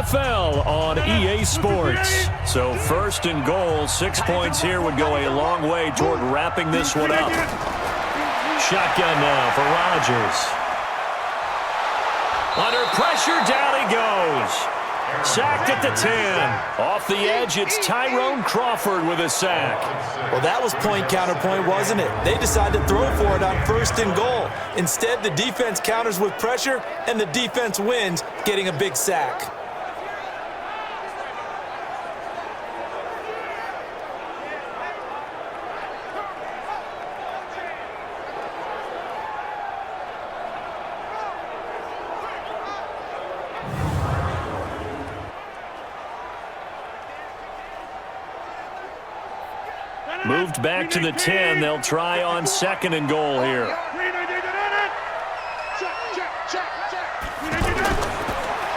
NFL on EA Sports. So first and goal, 6 points here would go a long way toward wrapping this one up. Shotgun now for Rodgers. Under pressure, down he goes. Sacked at the 10. Off the edge, it's Tyrone Crawford with a sack. Well, that was point counterpoint, wasn't it? They decided to throw for it on first and goal. Instead, the defense counters with pressure, and the defense wins, getting a big sack. Moved back to the 10. They'll try on second and goal here.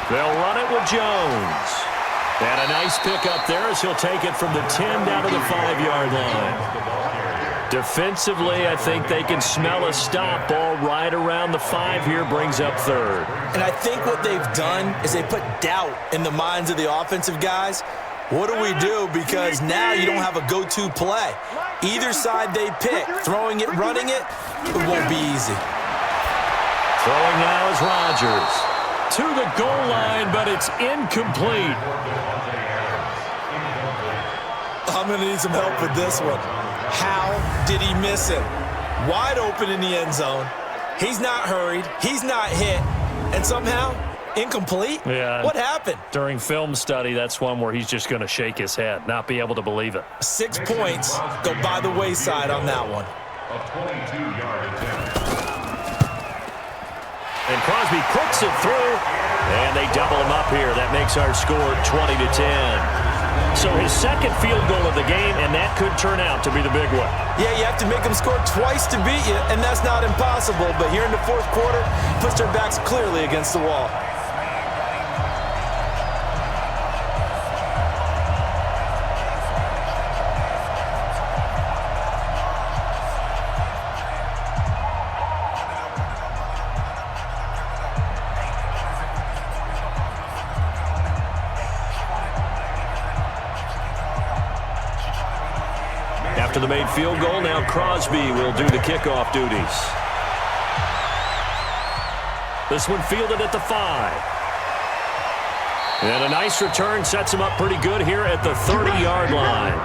They'll run it with Jones. And a nice pickup there as he'll take it from the 10 down to the 5-yard line. Defensively, I think they can smell a stop. Ball right around the 5 here, brings up third. And I think what they've done is they put doubt in the minds of the offensive guys. What do we do? Because now you don't have a go-to play. Either side they pick, throwing it, running it, it won't be easy. Throwing now is Rodgers. To the goal line, but it's incomplete. I'm going to need some help with this one. How did he miss him? Wide open in the end zone. He's not hurried. He's not hit. And somehow, incomplete? Yeah. What happened? During film study, that's one where he's just going to shake his head, not be able to believe it. 6 points go by the wayside on that one. A 22-yard attempt. And Crosby puts it through, and they double him up here. That makes our score 20-10. So his second field goal of the game, and that could turn out to be the big one. Yeah, you have to make them score twice to beat you, and that's not impossible. But here in the fourth quarter, puts their backs clearly against the wall. After the made field goal, now Crosby will do the kickoff duties. This one fielded at the 5. And a nice return sets him up pretty good here at the 30-yard line.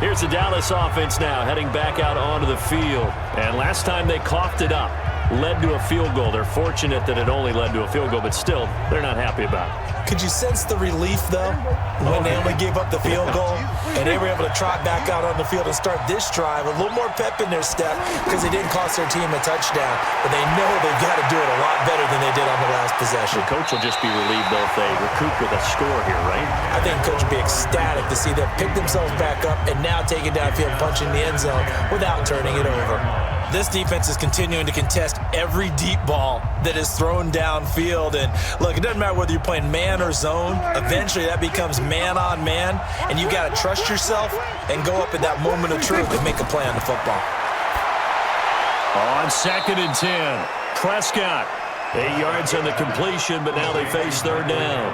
Here's the Dallas offense now heading back out onto the field. And last time they coughed it up, led to a field goal. They're fortunate that it only led to a field goal, but still, they're not happy about it. Could you sense the relief, though, when they only gave up the field goal and they were able to trot back out on the field and start this drive a little more pep in their step because they didn't cost their team a touchdown, but they know they've got to do it a lot better than they did on the last possession. The coach will just be relieved, though, if they recoup with a score here, right? I think the coach will be ecstatic to see them pick themselves back up and now take it downfield, punching the end zone without turning it over. This defense is continuing to contest every deep ball that is thrown downfield. And look, it doesn't matter whether you're playing man or zone. Eventually, that becomes man on man, and you got to trust yourself and go up at that moment of truth and make a play on the football. On second and 10, Prescott. 8 yards on the completion, but now they face third down.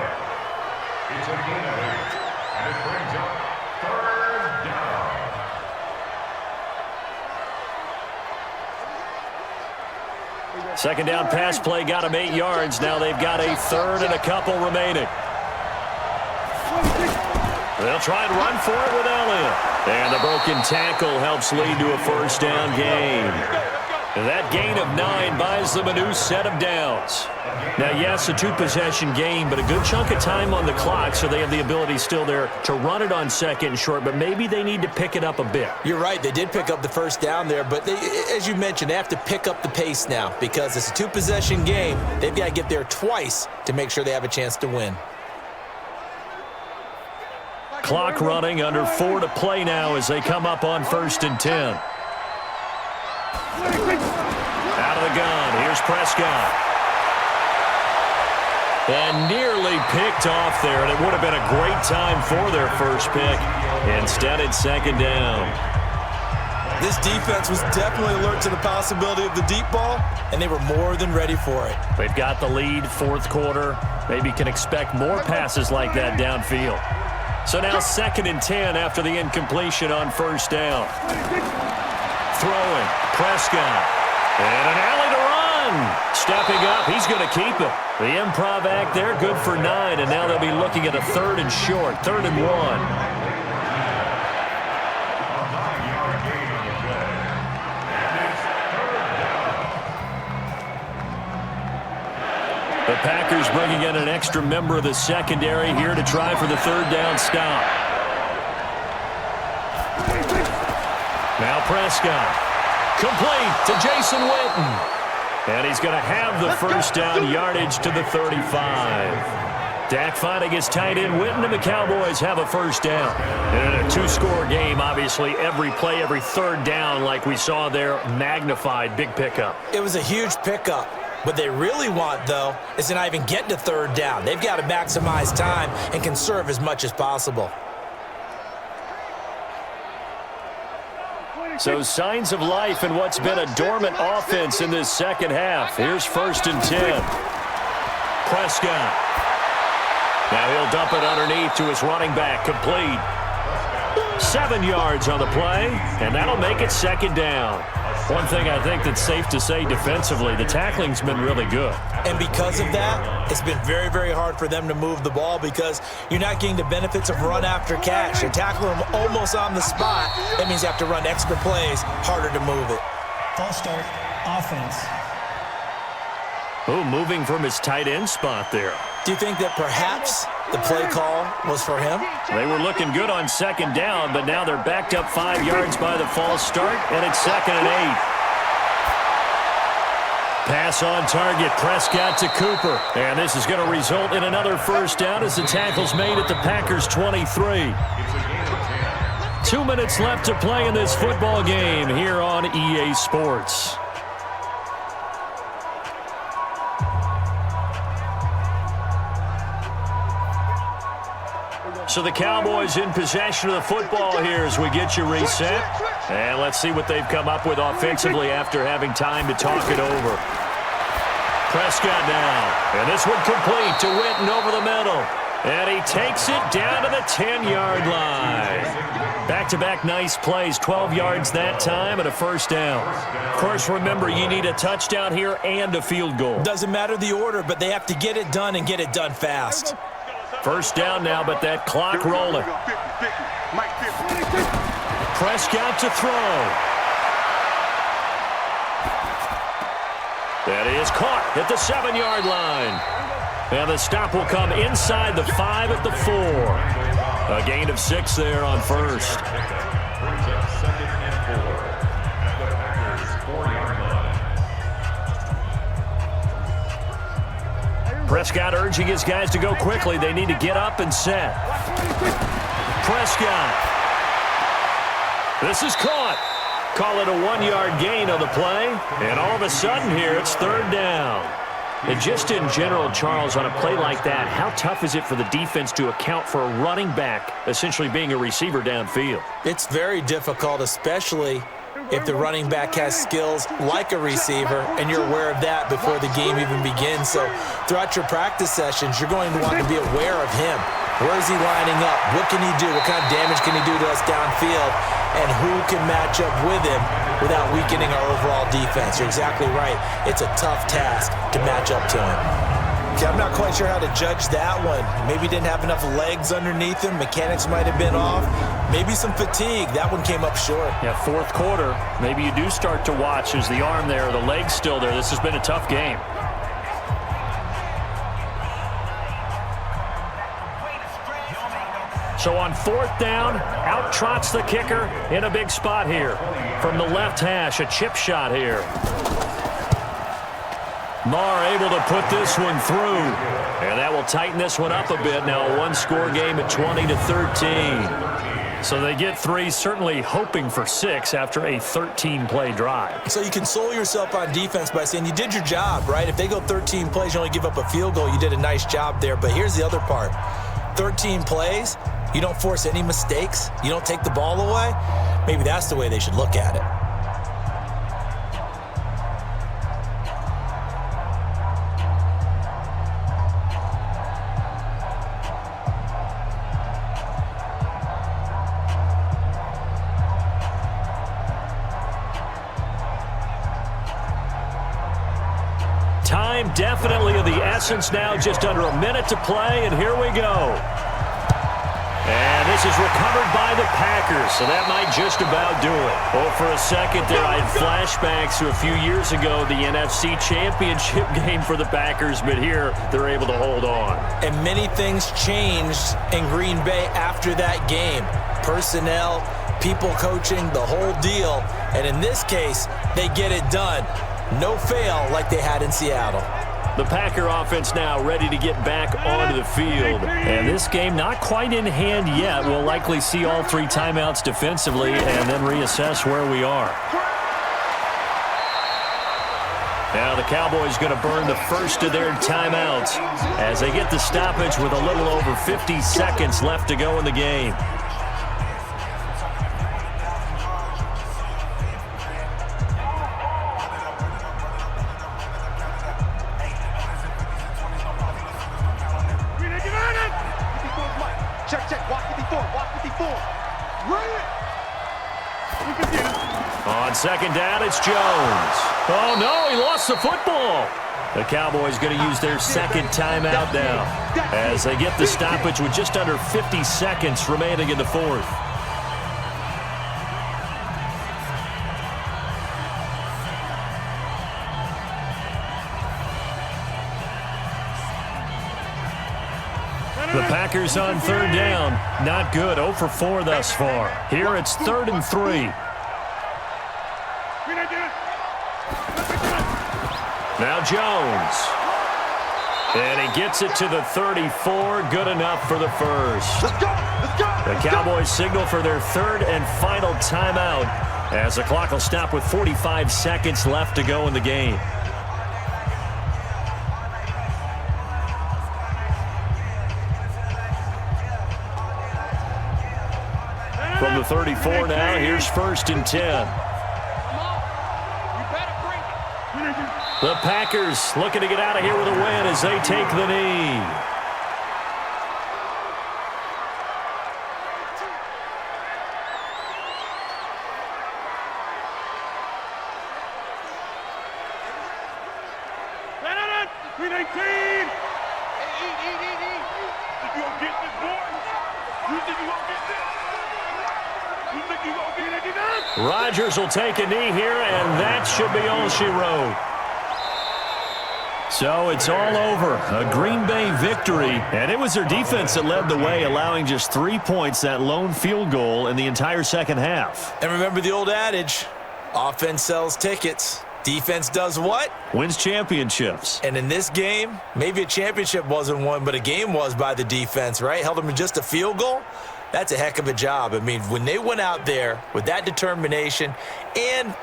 It's a gain of 8, and it brings up third down. Second down pass play got him 8 yards. Now they've got a third and a couple remaining. They'll try and run for it with Elliott. And the broken tackle helps lead to a first down gain. That gain of 9 buys them a new set of downs. Now, yes, a 2-possession game, but a good chunk of time on the clock, so they have the ability still there to run it on second and short, but maybe they need to pick it up a bit. You're right. They did pick up the first down there, but they, as you mentioned, they have to pick up the pace now because it's a 2-possession game. They've got to get there twice to make sure they have a chance to win. Clock running, under 4 to play now as they come up on first and 10. Out of the gun, here's Prescott. And nearly picked off there, and it would have been a great time for their first pick. Instead, it's second down. This defense was definitely alert to the possibility of the deep ball, and they were more than ready for it. They've got the lead, fourth quarter. Maybe can expect more passes like that downfield. So now 2nd and 10 after the incompletion on first down. Throwing, Prescott. And an alley to run. Stepping up, he's going to keep it. The improv act there, good for 9, and now they'll be looking at a 3rd and short, 3rd and 1. The Packers bringing in an extra member of the secondary here to try for the 3rd down stop. Now Prescott. Complete to Jason Witten. And he's going to have the first down yardage to the 35. Dak finding his tight end Witten, and the Cowboys have a first down. And in a 2-score game, obviously, every play, every 3rd down, like we saw there, magnified. Big pickup. It was a huge pickup. What they really want, though, is to not even get to 3rd down. They've got to maximize time and conserve as much as possible. So signs of life in what's been a dormant offense in this second half. Here's 1st and 10. Prescott. Now he'll dump it underneath to his running back. Complete. 7 yards on the play, and that'll make it 2nd down. One thing I think that's safe to say defensively, the tackling's been really good. And because of that, it's been very, very hard for them to move the ball because you're not getting the benefits of run after catch. You tackle them almost on the spot. That means you have to run extra plays, harder to move it. False start, offense. Oh, moving from his tight end spot there. Do you think that perhaps the play call was for him? They were looking good on 2nd down, but now they're backed up 5 yards by the false start, and it's 2nd and 8. Pass on target, Prescott to Cooper. And this is going to result in another first down as the tackle's made at the Packers' 23. 2 minutes left to play in this football game here on EA Sports. So the Cowboys in possession of the football here as we get you reset. And let's see what they've come up with offensively after having time to talk it over. Prescott now. And this one complete to Witten over the middle. And he takes it down to the 10-yard line. Back-to-back nice plays, 12 yards that time and a first down. Of course, remember, you need a touchdown here and a field goal. Doesn't matter the order, but they have to get it done and get it done fast. First down now, but that clock rolling. Prescott to throw. That is caught at the 7-yard line. And the stop will come inside the 5 at the 4. A gain of 6 there on first. Brings up 2nd and 4 at the Packers' 4-yard line. Prescott urging his guys to go quickly. They need to get up and set. Prescott. This is caught. Call it a 1-yard gain on the play. And all of a sudden here, it's 3rd down. And just in general, Charles, on a play like that, how tough is it for the defense to account for a running back essentially being a receiver downfield? It's very difficult, especially if the running back has skills like a receiver, and you're aware of that before the game even begins. So throughout your practice sessions, you're going to want to be aware of him. Where is he lining up? What can he do? What kind of damage can he do to us downfield? And who can match up with him without weakening our overall defense? You're exactly right. It's a tough task to match up to him. Okay, I'm not quite sure how to judge that one. Maybe didn't have enough legs underneath him. Mechanics might have been off. Maybe some fatigue. That one came up short. Yeah, fourth quarter, maybe you do start to watch as the arm there, the leg's still there. This has been a tough game. So on 4th down, out trots the kicker in a big spot here. From the left hash, a chip shot here. Marr able to put this one through. And that will tighten this one up a bit. Now a one-score game at 20-13. So they get 3, certainly hoping for 6 after a 13-play drive. So you console yourself on defense by saying you did your job, right? If they go 13 plays, you only give up a field goal, you did a nice job there. But here's the other part. 13 plays, you don't force any mistakes, you don't take the ball away. Maybe that's the way they should look at it. Time definitely of the essence now, just under a minute to play, and here we go. And this is recovered by the Packers, so that might just about do it. Oh, for a second there, I had flashbacks to a few years ago, the NFC Championship game for the Packers, but here they're able to hold on. And many things changed in Green Bay after that game. Personnel, people coaching, the whole deal. And in this case, they get it done. No fail like they had in Seattle. The Packer offense now ready to get back onto the field. And this game not quite in hand yet. We'll likely see all three timeouts defensively and then reassess where we are. Now the Cowboys going to burn the first of their timeouts as they get the stoppage with a little over 50 seconds left to go in the game. On second down, it's Jones. Oh, no, he lost the football. The Cowboys going to use their second timeout now as they get the stoppage with just under 50 seconds remaining in the fourth. The Packers on third down. Not good. 0 for 4 thus far. Here it's 3rd and 3. Now Jones. And he gets it to the 34. Good enough for the first. The Cowboys signal for their third and final timeout as the clock will stop with 45 seconds left to go in the game. From the 34 now, here's 1st and 10. The Packers looking to get out of here with a win as they take the knee. Rodgers will take a knee here, and that should be all she wrote. So it's all over. A Green Bay victory, and it was their defense that led the way, allowing just 3 points, that lone field goal in the entire second half. And remember the old adage, offense sells tickets. Defense does what? Wins championships. And in this game, maybe a championship wasn't won, but a game was by the defense, right? Held them to just a field goal. That's a heck of a job. I mean, when they went out there with that determination and